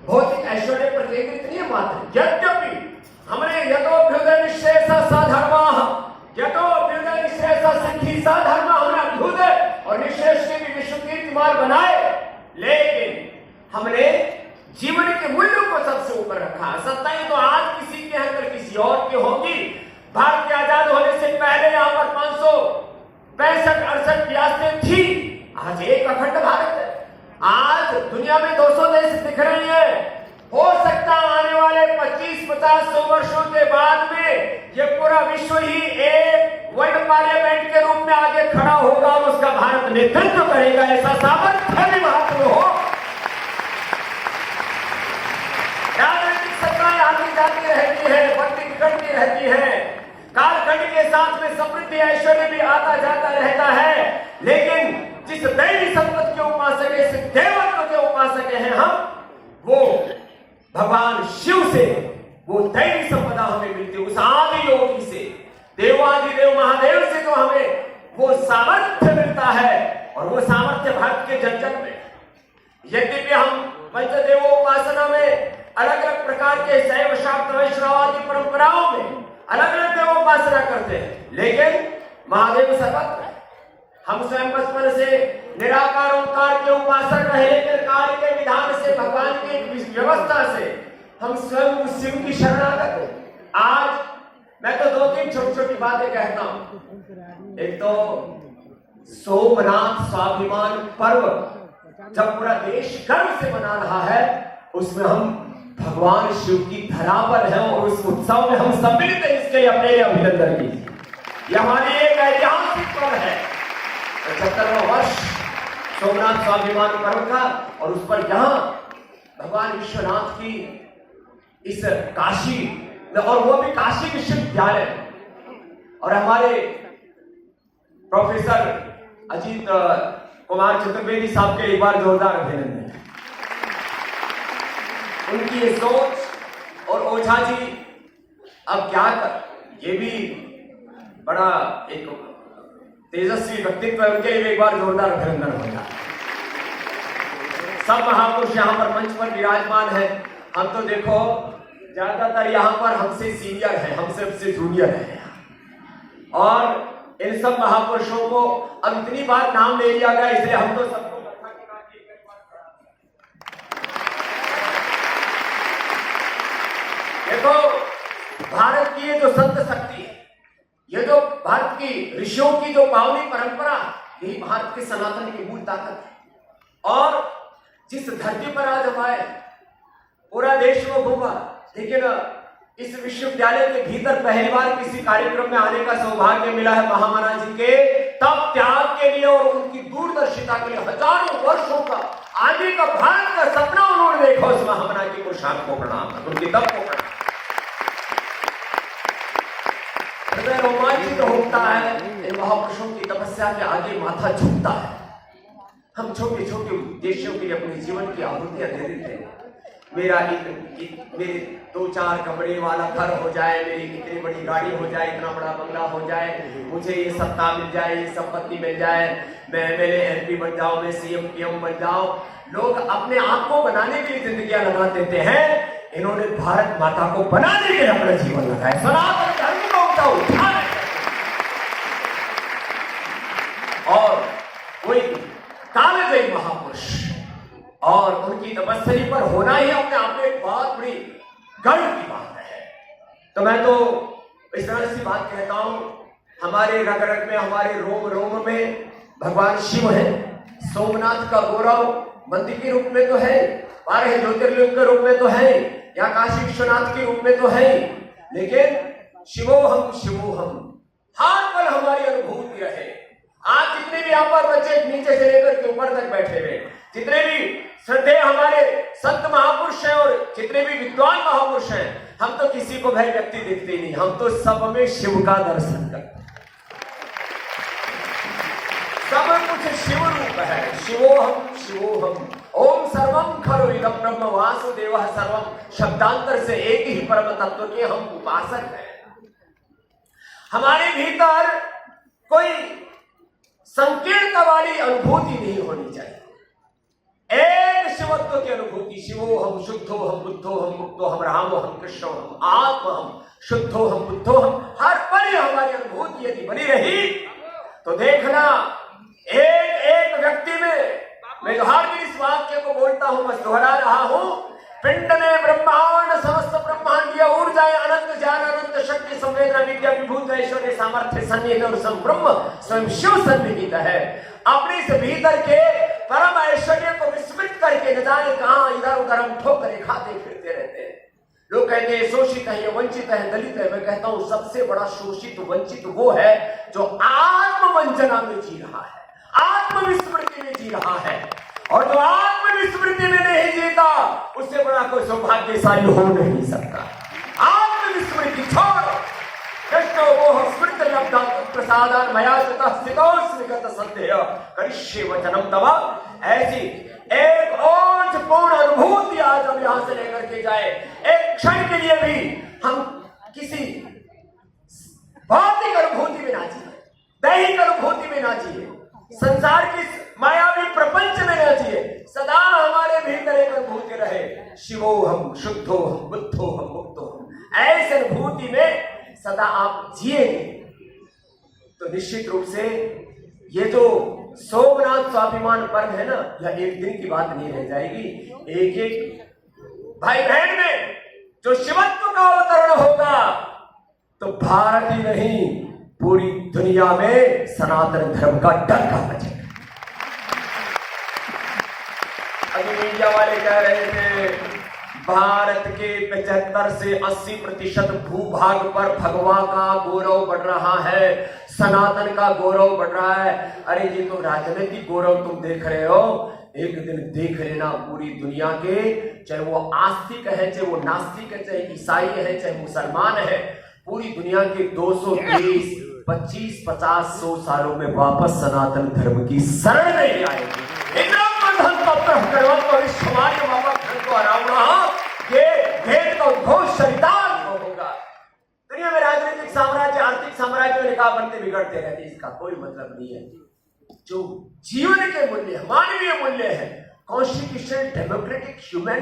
भौतिक ऐश्वर्य पर केंद्रित नहीं है मात्र। यद्यपि हमने यतोभ्युदय निःशेषः सधर्मः, यतोभ्युदय निःशेषः सिद्धि सधर्मः, हमने अभ्युदय और निःशेष के भी विश्व कीर्तिमान बनाए, लेकिन हमने जीवन के मूल्यों को सबसे ऊपर रखा। सत्ताएं तो आज किसी के हैं, कल किसी और की होगी। भारत के आजाद होने से पहले यहाँ पर 565-68 रियासतें थी, आज एक अखंड भारत है। आज दुनिया में 200 देश दिख रहे हैं। हो सकता आने वाले 25-50-100 वर्षों के बाद में ये पूरा विश्व ही एक वर्ल्ड पार्लियामेंट के रूप में आगे खड़ा होगा और उसका भारत नेतृत्व करेगा। ऐसा सामर्थ्य भी भारत में हो। राजनीतिक सत्ताएं आती जाती रहती है, बढ़ती बिगड़ती रहती है, कालखंड के साथ में समृद्धि ऐश्वर्य भी आता जाता रहता है, लेकिन जिस दैवी संपत्ति के उपासक है, जिस देवत्व के उपासक हैं हम, वो भगवान शिव से वो दैवी संपदा हमें मिलती है, उस आदि योगी से, देवादिदेव महादेव से तो हमें वो सामर्थ्य मिलता है। और वो सामर्थ्य भारत के जन जन में। यद्यपि हम पंचदेवोपासना में अलग अलग प्रकार के शैव शाक्त वैष्णव आदि परंपराओं में अलग अलग देवोपासना करते हैं, लेकिन महादेव सर्वत्र है। हम स्वयं बचपन से निराकार ओंकार के उपासक रहे, लेकिन काल के विधान से, भगवान की व्यवस्था से हम स्वयं उस शिव की शरणागत हैं। आज मैं तो 2-3 छोटी छोटी बातें कहता हूं। एक तो सोमनाथ स्वाभिमान पर्व जब पूरा देश गर्व से मना रहा है, उसमें हम भगवान शिव की धरा पर हैं और उस उत्सव में हम सम्मिलित हैं। इसके लिए अपने अभिनंदन कीजिए। यह हमारी एक ऐतिहासिक पर्व है, 75वां वर्ष सोमनाथ स्वाभिमान पर्व का, और उस पर यहां भगवान विश्वनाथ की इस काशी, और वो भी काशी विश्वविद्यालय, और हमारे प्रोफेसर अजीत कुमार चतुर्वेदी साहब के एक बार जोरदार अभिनंदन। उनकी ये सोच, और ओझा जी अब क्या कर, ये भी बड़ा एक तेजस्वी व्यक्तित्व है, उनके लिए एक बार जोरदार अभिनंदन होगा। सब महापुरुष यहाँ पर मंच पर विराजमान है। हम तो देखो ज्यादातर यहाँ पर हमसे सीनियर है, हमसे जूनियर है, और इन सब महापुरुषों को अब इतनी बार नाम ले लिया गया, इसलिए हम तो सबको देखो, भारत की ये जो संत शक्ति है, ये जो भारत की ऋषियों की जो पावनी परंपरा, यही भारत के सनातन की मूल ताकत है। और जिस धरती पर आज हम आए, पूरा देश में घूमा, लेकिन इस विश्वविद्यालय के भीतर पहली बार किसी कार्यक्रम में आने का सौभाग्य मिला है महामना जी के तप त्याग के लिए और उनकी दूरदर्शिता के लिए। हजारों वर्षों का आगे का भारत का सपना उन्होंने देखा। उस महामना जी को शान को प्रणाम, उनकी तप को प्रणाम। हृदय रोमांचित होता है इन महापुरुषों की तपस्या के आगे, माथा झुकता है। हम छोटे छोटे उद्देश्यों के लिए अपने जीवन की आहुतियां दे देते हैं। मेरे 2-4 कमरे वाला घर हो जाए, मेरी इतनी बड़ी गाड़ी हो जाए, इतना बड़ा बंगला हो जाए, मुझे ये सत्ता मिल जाए, ये संपत्ति मिल जाए, मैं एमएलए एमपी बन जाऊं, मैं सीएम पीएम बन जाऊं। लोग अपने आप को बनाने के लिए जिंदगियां लगा देते हैं। इन्होंने भारत माता को बनाने के लिए अपना जीवन लगाया। सनातन धर्म को उठाने और कोई कालजयी महापुरुष और उनकी तपस्या पर होना ही अपने आप में एक बहुत बड़ी गर्व की बात है। तो मैं तो इस तरह से बात कहता हूं, हमारे रग रग में, हमारे रोम रोम में भगवान शिव है। सोमनाथ का गौरव मंदिर के रूप में तो है, 12 ज्योतिर्लिंग के रूप में तो है, या काशी विश्वनाथ के रूप में तो है, लेकिन शिवोहम हर पल हमारी अनुभूति रहे। आज जितने भी यहाँ पर बच्चे नीचे से लेकर के ऊपर तक बैठे हुए, जितने भी श्रद्धेय हमारे संत महापुरुष हैं और जितने भी विद्वान महापुरुष हैं, हम तो किसी को भय व्यक्ति दिखते नहीं, हम तो सब में शिव का दर्शन करते हैं। सब कुछ शिव रूप है। शिवोहम ओम सर्वम खलु इदं ब्रह्म वासुदेवः सर्वम, शब्दांतर से एक ही परम तत्व के हम उपासक हैं। हमारे भीतर कोई संकीर्णता वाली अनुभूति नहीं होनी चाहिए। एक शिव शिवत्व की अनुभूति। शिवो हम, शुद्धो हम, बुद्धो हम, मुक्तो हम, रामो हम, कृष्णो हम, आत्मा हम, शुद्धो हम, बुद्धो हम, हर पल हमारी अनुभूति यदि बनी रही तो देखना एक एक व्यक्ति में, मैं हर दिन इस वाक्य को बोलता हूं, बस दोहरा रहा हूं, पिंड में ब्रह्मांड समस्त ब्रह्मांडीय ऊर्जाएं अनंत ज्ञान अनंत शक्ति संवेदना विद्या विभूत ऐश्वर्य सामर्थ्य सन्निहित और संब्रह्म स्वयं शिव सन्निहित है। अपने से भीतर के परम ऐश्वर्य को विस्मृत करके न जाने कहां इधर उधर हम ठोकरें खाते फिरते रहते हैं। लोग कहते हैं शोषित है, वंचित है, दलित है। मैं कहता हूं सबसे बड़ा शोषित वंचित वो है जो आत्मवंचना में जी रहा है, आत्मविस्मृति में जी रहा है। और जो आत्मविस्मृति में नहीं जीता उससे बड़ा कोई सौभाग्यशाली हो नहीं सकता। आत्मविस्मृति छोड़, कृष्ण वो स्मृत लब्धा प्रसादान मया स्थितोस्मिगत सत्य करिष्ये वचनम तव। ऐसी एक और पूर्ण अनुभूति आज हम यहां से लेकर के जाए। एक क्षण के लिए भी हम किसी भौतिक अनुभूति में ना जिए, दैहिक अनुभूति में ना जिए, संसार की मायावी प्रपंच में न जिए। सदा हमारे भीतर एक अनुभूति रहे, शिवो हम, शुद्धो हम, बुद्धो हम, मुक्तो हम। ऐसी अनुभूति में सदा आप जिएंगे तो निश्चित रूप से ये जो सोमनाथ स्वाभिमान पर्व है ना, यह एक दिन की बात नहीं रह जाएगी। एक एक भाई बहन में जो शिवत्व का अवतरण होगा तो भारत ही नहीं पूरी दुनिया में सनातन धर्म का डंका बजेगा। अभी मीडिया वाले कह रहे थे भारत के 75 से 80% भूभाग पर भगवा का गौरव बढ़ रहा है, सनातन का गौरव बढ़ रहा है। अरे ये तो राजनीतिक गौरव तुम देख रहे हो, एक दिन देख लेना पूरी दुनिया के, चाहे वो आस्तिक है, चाहे वो नास्तिक है, चाहे ईसाई है, चाहे मुसलमान है, पूरी दुनिया के 230 25 50 100 सालों में वापस सनातन धर्म की शरण नहीं आएगी। होगा। दुनिया में राजनीतिक साम्राज्य, आर्थिक साम्राज्य में निकाह बनते बिगड़ते रहते, इसका कोई मतलब नहीं है। जो जीवन के मूल्य, मानवीय मूल्य है, constitutional democratic human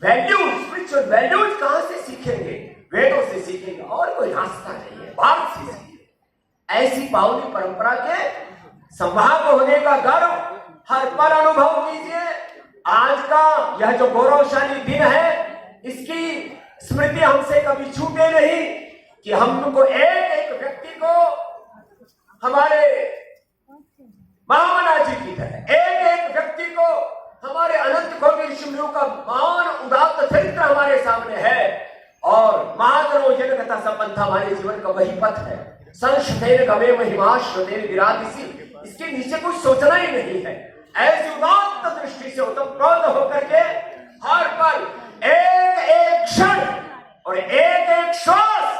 values, spiritual values कहां से सीखेंगे? वेदों से सीखेंगे, और कोई रास्ता नहीं है, भारत से सीखेंगे। ऐसी पावनी परंपरा के संभाग होने का गर्व हर पल अनुभव कीजिए। आज का यह जो गौरवशाली दिन है, इसकी स्मृति हमसे कभी छूटे नहीं कि हमको एक एक व्यक्ति को हमारे महामना जी की तरह, एक एक व्यक्ति को हमारे अनंत कोटि ऋषियों का महान उदात्त चरित्र हमारे सामने है। और महाजनो जनकथा संपन्थ हमारे जीवन का वही पथ है। संशतेन गवे महिमा श्रुतेन विरादिसी, इसके नीचे कुछ सोचना ही नहीं है। ऐसी उदात्त दृष्टि से उत्प्रोत होकर के हर पल एक एक क्षण और एक एक श्वास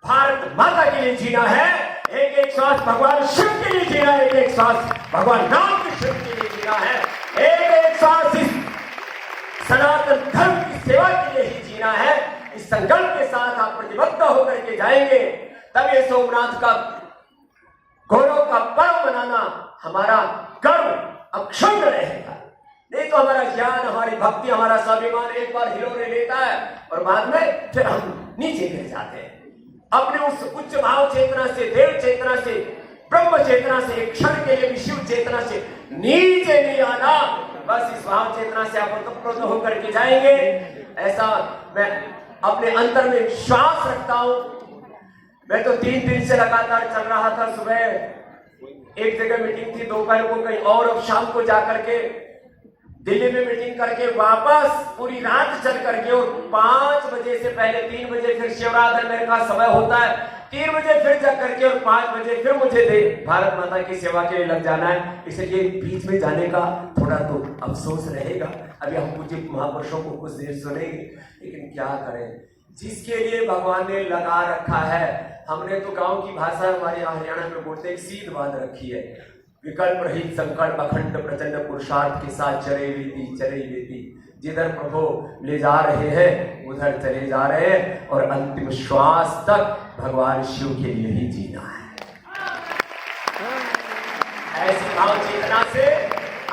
भारत माता के लिए जीना है, एक एक श्वास भगवान शिव के लिए जीना है, एक एक श्वास भगवान राम कृष्ण के लिए जीना है, एक एक श्वास इस सनातन धर्म की सेवा के लिए ही जीना है। इस संकल्प के साथ आप प्रतिबद्ध होकर के जाएंगे, तब ये सोमनाथ का गौरव का पर्व मनाना हमारा गर्व अक्षुण्ण रहेगा। नहीं तो हमारा ज्ञान, हमारी भक्ति, हमारा स्वाभिमान एक बार हिलोरे लेता है और बाद में फिर हम नीचे गिर जाते हैं। अपने उस उच्च भाव चेतना से, देव चेतना से, ब्रह्म चेतना से, एक क्षण के लिए भी शिव चेतना से नीचे नहीं आना। बस इस भाव चेतना से आप उत्प्रोत होकर के जाएंगे, ऐसा मैं अपने अंतर में विश्वास रखता हूं। मैं तो 3 दिन से लगातार चल रहा था। सुबह एक जगह मीटिंग थी, दोपहर को कहीं और, अब शाम को जाकर के दिल्ली में मीटिंग करके वापस पूरी रात चल करके, और 5 बजे से पहले 3 बजे फिर शिवरात्रि मेरे का समय होता है, 3 बजे फिर जा करके और 5 बजे फिर मुझे भारत माता की सेवा के लिए लग जाना है। इसलिए बीच में जाने का थोड़ा तो अफसोस रहेगा। अभी हम पूज्य महापुरुषों को कुछ देर सुनेंगे, लेकिन क्या करें, जिसके लिए भगवान ने लगा रखा है। हमने तो गांव की भाषा हमारे यहाँ हरियाणा में बोलते हैं, सीध बांध रखी है। विकल्प रहित संकल्प अखंड प्रचंड पुरुषार्थ के साथ चले वेती जिधर प्रभु ले जा रहे हैं उधर चले जा रहे हैं, और अंतिम श्वास तक भगवान शिव के लिए ही जीना है। ऐसी भाव चेतना से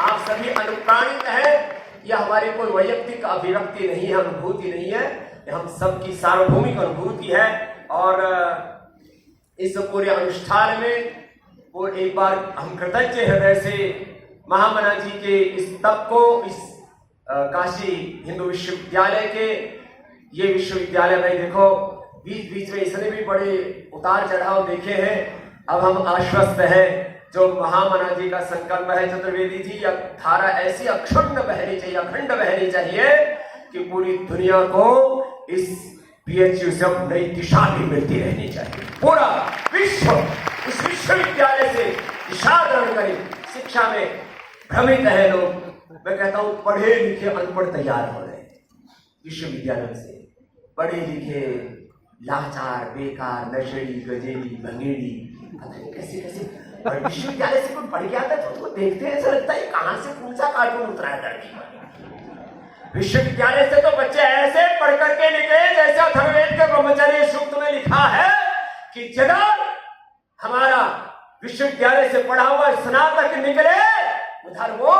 आप सभी अनुप्राणित हैं। यह हमारी कोई वैयक्तिक अभिव्यक्ति नहीं है, अनुभूति नहीं है, यह हम सबकी सार्वभौमिक अनुभूति है। और इस पूरे अनुष्ठान में वो एक बार हम कृतज्ञ हृदय से महामना जी के इस तप को, इस काशी हिंदू विश्वविद्यालय के, ये विश्वविद्यालय में देखो बीच बीच में इसने भी बड़े उतार चढ़ाव देखे हैं। अब हम आश्वस्त हैं, जो महामना जी का संकल्प है चतुर्वेदी जी, यह धारा ऐसी अक्षुण्ण बहनी चाहिए, अखंड बहनी चाहिए कि पूरी दुनिया को इस PHU से नई दिशा भी मिलती रहनी चाहिए। पूरा विश्व इस विश्वविद्यालय से दिशा ग्रहण करे। शिक्षा में भ्रमित है लोग, मैं कहता हूं पढ़े लिखे अनपढ़ तैयार हो रहे हैं विश्वविद्यालय से। पढ़े लिखे लाचार, बेकार, नशेड़ी, गजेड़ी, भंगेड़ी, कैसे कैसे और विश्वविद्यालय से कोई पढ़ के आता है तो उसको देखते हैं ऐसा लगता है कहां से कौन सा कार्टून उतरा है धरती पर। विश्वविद्यालय से तो बच्चे ऐसे पढ़ करके निकले जैसे अथर्ववेद के ब्रह्मचर्य सूक्त में लिखा है कि जगत हमारा विश्वविद्यालय से पढ़ा हुआ स्नातक निकले उधर वो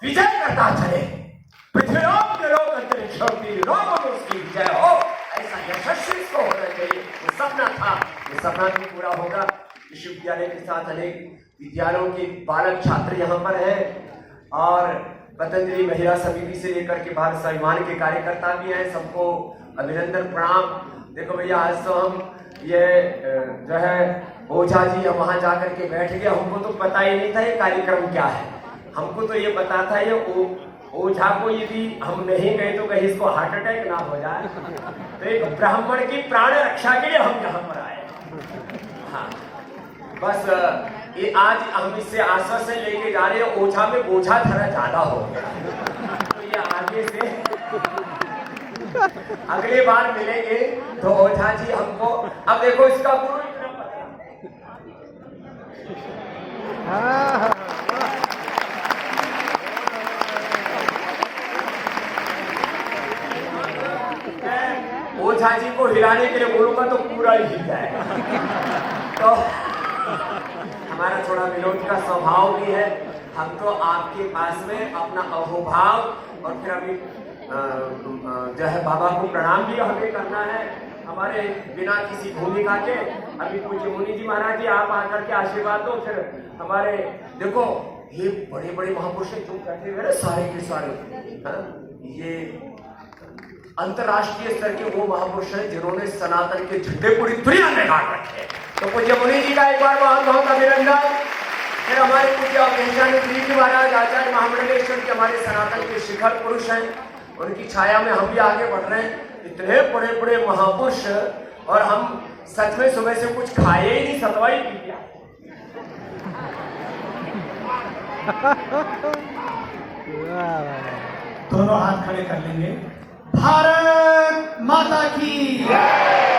विजय करता चले, पृथ्वीलोक लोक अंतरिक्ष उसकी विजय हो, ऐसा यशस्वी को होना चाहिए। वो सपना था, वो सपना भी पूरा होगा। विश्वविद्यालय के साथ अनेक विद्यालयों के बालक छात्र यहाँ पर हैं और पतंजलि महिला समिति से लेकर के भारत स्वाभिमान के कार्यकर्ता भी हैं। सबको अभिनंदन प्रणाम। देखो भैया, आज तो हम ये जो है ओझा जी हम वहां जाकर के बैठ गए, हमको तो पता ही नहीं था ये कार्यक्रम क्या है। हमको तो ये पता था ये ओझा को यदि हम नहीं गए तो कहीं इसको हार्ट अटैक ना हो जाए, तो एक ब्राह्मण की प्राण रक्षा के लिए हम यहाँ पर आए। हाँ, बस ये आज हम इससे आश्वासन लेके जा रहे हैं, ओझा में बोझा थोड़ा ज्यादा हो गया, तो ये आगे से अगली बार मिलेंगे तो ओझा जी हमको, अब देखो इसका गुरु इतना ओझा जी को हिलाने के लिए बोलूंगा तो पूरा ही हिल जाएगा। तो हमारा थोड़ा विनोद का स्वभाव भी है, हम तो आपके पास में अपना अहोभाव और फिर अभी जो है बाबा को प्रणाम भी हमें करना है हमारे बिना किसी भूमिका के। अभी पूज्य मुनि जी महाराज जी आप आकर के आशीर्वाद दो, फिर हमारे देखो ये बड़े बड़े महापुरुष जो बैठे हुए सारे के सारे, ये अंतरराष्ट्रीय स्तर के वो महापुरुष हैं जिन्होंने सनातन के झंडे पूरी दुनिया में गाड़ रखे। तो पूज्य मुनि जी का एक बार बहुत बहुत अभिनंदन। फिर हमारे पूज्य अवधेशानंद जी महाराज आचार्य महामंडलेश्वर के हमारे सनातन के शिखर पुरुष हैं, उनकी छाया में हम भी आगे बढ़ रहे हैं। इतने बड़े बड़े महापुरुष और हम सच में सुबह से कुछ खाए ही नहीं, सतवा ही पी लिया। दोनों हाथ खड़े कर लेंगे। भारत माता की